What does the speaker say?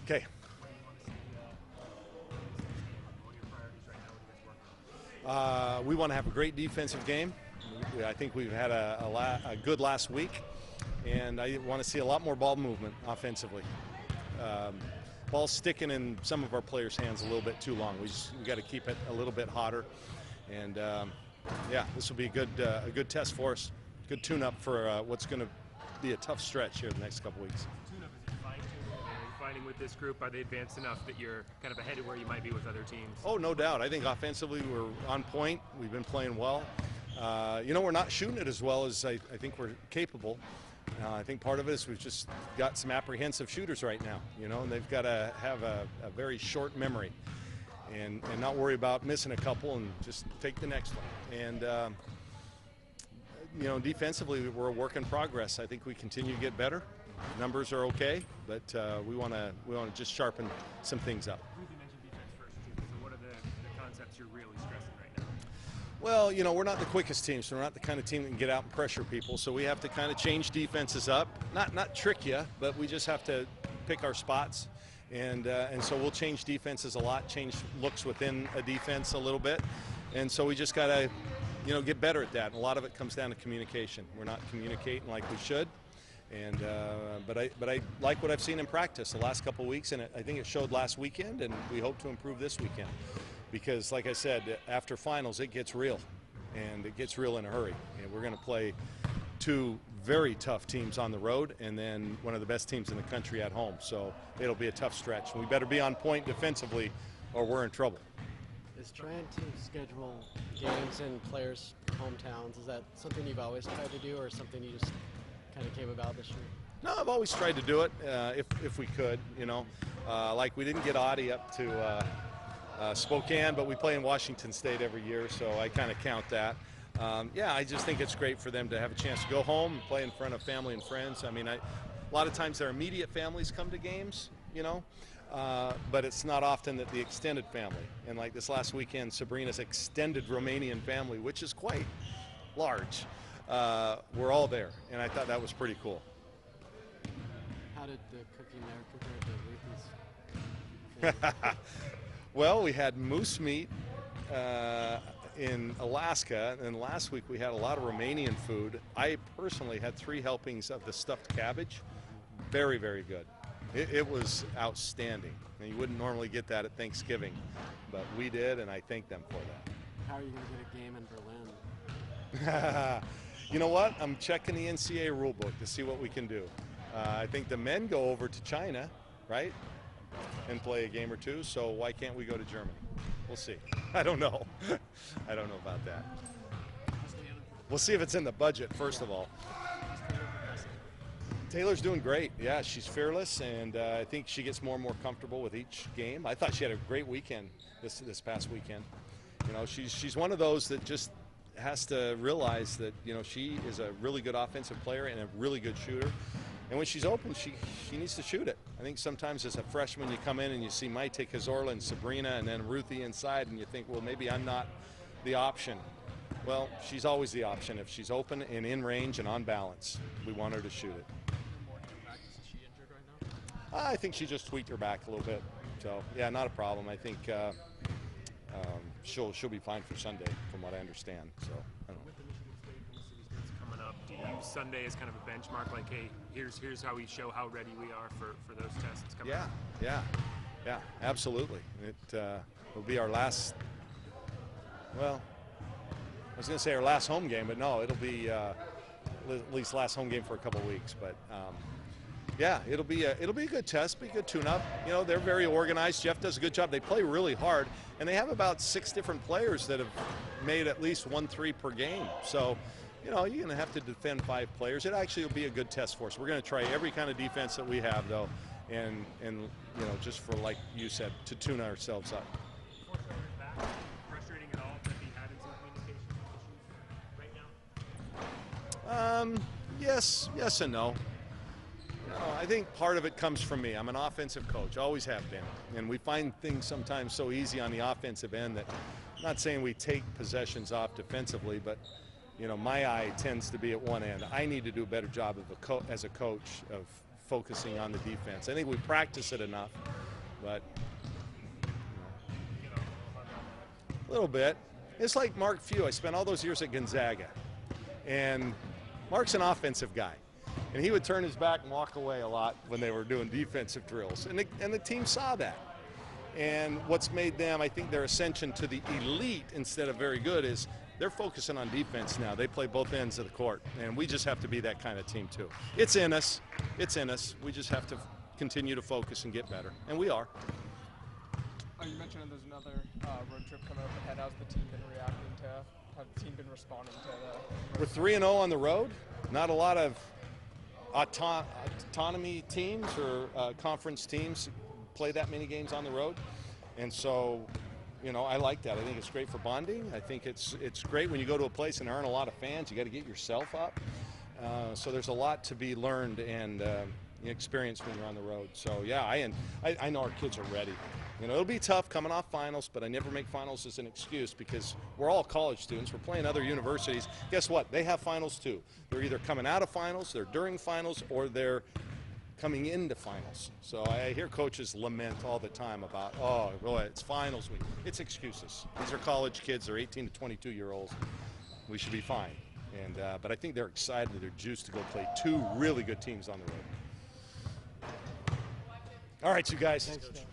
Okay. We want to have a great defensive game. I think we've had a good last week, and I want to see a lot more ball movement offensively. Ball's sticking in some of our players' hands a little bit too long. We got to keep it a little bit hotter, and yeah, this will be a good test for us. Good tune-up for what's going to be a tough stretch here the next couple weeks. Tune-up, is it fine-tuning? Are you finding with this group, are they advanced enough that you're kind of ahead of where you might be with other teams? Oh, no doubt. I think offensively we're on point. We've been playing well. We're not shooting it as well as I think we're capable. I think part of it is we've just got some apprehensive shooters right now, and they've got to have a very short memory and not worry about missing a couple and just take the next one. And, defensively, we're a work in progress. I think we continue to get better. Numbers are okay, but we want to just sharpen some things up. You mentioned defense first, too. So what are the concepts you're really stressing right now? Well, we're not the quickest team, so we're not the kind of team that can get out and pressure people. So we have to kind of change defenses up, not trick you, but we just have to pick our spots. And so we'll change defenses a lot, change looks within a defense a little bit. And so we just got to, get better at that. And a lot of it comes down to communication. We're not communicating like we should. And but I like what I've seen in practice the last couple of weeks, and I think it showed last weekend, and we hope to improve this weekend. Because, like I said, after finals, it gets real, and it gets real in a hurry. And we're going to play two very tough teams on the road, and then one of the best teams in the country at home. So it'll be a tough stretch. We better be on point defensively, or we're in trouble. Is trying to schedule games in players' hometowns, is that something you've always tried to do, or something you just kind of came about this year? No, I've always tried to do it if we could. Like we didn't get Audie up to Spokane, but we play in Washington State every year, so I kind of count that. I just think it's great for them to have a chance to go home and play in front of family and friends. I mean, a lot of times their immediate families come to games, but it's not often that the extended family. And like this last weekend, Sabrina's extended Romanian family, which is quite large, we're all there, and I thought that was pretty cool. How did the cooking there compare to Ruthie's? Well, we had moose meat in Alaska, and last week we had a lot of Romanian food. I personally had 3 helpings of the stuffed cabbage. Very, very good. It was outstanding. And you wouldn't normally get that at Thanksgiving, but we did, and I thank them for that. How are you going to get a game in Berlin? You know what? I'm checking the NCAA rulebook to see what we can do. I think the men go over to China, right, and play a game or two, so why can't we go to Germany? We'll see. I don't know. I don't know about that. We'll see if it's in the budget, first of all. Taylor's doing great. Yeah, she's fearless, and I think she gets more and more comfortable with each game. I thought she had a great weekend this past weekend. She's one of those that just has to realize that, she is a really good offensive player and a really good shooter. And when she's open, she needs to shoot it. I think sometimes as a freshman you come in and you see Maite Cazorla and Sabrina and then Ruthie inside, and you think, well, maybe I'm not the option. Well, she's always the option if she's open and in range and on balance. We want her to shoot it. Is she injured right now? I think she just tweaked her back a little bit. So, yeah, not a problem. I think she'll be fine for Sunday, from what I understand. So, I don't know. With the Michigan State and Mississippi State's coming up, do you use Sunday as kind of a benchmark, like, hey, here's how we show how ready we are for those tests coming up? Yeah, absolutely. It will be our last, well, I was going to say our last home game, but no, it'll be at least last home game for a couple of weeks. But yeah, it'll be a good test, be a good tune-up. They're very organized. Jeff does a good job. They play really hard, and they have about 6 different players that have made at least 1-3 per game. So, you're going to have to defend 5 players. It actually will be a good test for us. We're going to try every kind of defense that we have, though, and just for, like you said, to tune ourselves up. Frustrating at all to be having some communication issues right now? Yes and no. I think part of it comes from me. I'm an offensive coach, always have been. And we find things sometimes so easy on the offensive end that, I'm not saying we take possessions off defensively, but, my eye tends to be at one end. I need to do a better job as a coach of focusing on the defense. I think we practice it enough, but a little bit. It's like Mark Few. I spent all those years at Gonzaga, and Mark's an offensive guy, and he would turn his back and walk away a lot when they were doing defensive drills, and the team saw that. And what's made them, I think, their ascension to the elite instead of very good is they're focusing on defense now. They play both ends of the court, and we just have to be that kind of team too. It's in us. It's in us. We just have to continue to focus and get better, and we are. You mentioned that there's another road trip coming up ahead. How's the team been reacting to? How's the team been responding to the? We're 3-0 on the road. Not a lot of autonomy teams or conference teams play that many games on the road, and so, you know, I like that. I think it's great for bonding. I think it's great when you go to a place and there aren't a lot of fans. You got to get yourself up. So there's a lot to be learned and experienced when you're on the road. So yeah, I know our kids are ready. You know, it'll be tough coming off finals, but I never make finals as an excuse because we're all college students. We're playing other universities. Guess what? They have finals too. They're either coming out of finals, they're during finals, or they're coming into finals. So I hear coaches lament all the time about, oh, boy, it's finals week. It's excuses. These are college kids. They're 18 to 22-year-olds. We should be fine. And but I think they're excited. They're juiced to go play two really good teams on the road. All right, you guys. Thanks.